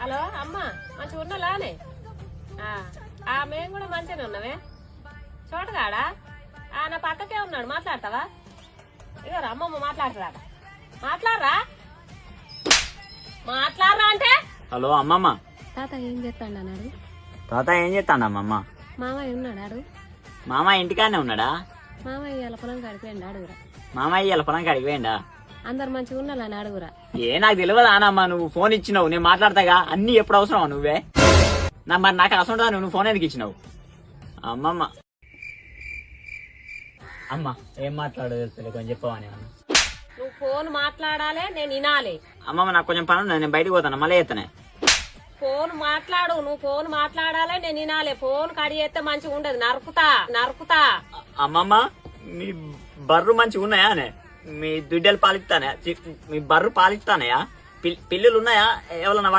Hello అమ్మ మంచిగా ఉన్నలానే మేము కూడా మంచిగానే ఉన్నామే చోటగాడా నా పక్కకే ఉన్నాడు మాట్లాడతావా ఇక అమ్మమ్మ మాట్లాడతాడా మాట్లాడరా మాట్లాడరా అంటే హలో అమ్మమ్మ. తాత ఏం చేస్తాడు అన్నాడు. తాత ఏం చేస్తాడు అమ్మమ్మ? మామయ్య ఉన్నాడు. మామయ్య ఇంటికానే ఉన్నాడా? మామయ్య ఇలా పొలం కాడిపోయిండు అడుగురా. మామయ్య ఇలా పొలం కాడిపోయిండా? అందరు మంచిగా ఉండాలని అడుగురా. నాకు తెలియదు అన్నమ్మా, నువ్వు ఫోన్ ఇచ్చినావు నేను మాట్లాడతాగా అన్ని ఎప్పుడు అవసరమా నువ్వే మరి నాకు అవసరం నువ్వు ఫోన్ ఎందుకు ఇచ్చినావు? అమ్మమ్మ అమ్మ ఏం మాట్లాడదు కొంచెం చెప్పవని. నువ్వు ఫోన్ మాట్లాడాలి నేను వినాలి. అమ్మమ్మ నాకు కొంచెం పని ఉంది, నేను బయటకు పోతాను మళ్ళీ చేస్తానే. ఫోన్ మాట్లాడు, నువ్వు ఫోన్ మాట్లాడాలి నేను వినాలి. ఫోన్ కడి చేస్తే మంచిగా ఉండదు, నరుకుతా. అమ్మమ్మ మీ బర్రు మంచిగా ఉన్నాయా? మీ దుడ్డలు పాలిస్తానే? మీ బర్రు పాలిస్తానయా? పిల్లులు ఉన్నాయా? ఎవరన్నా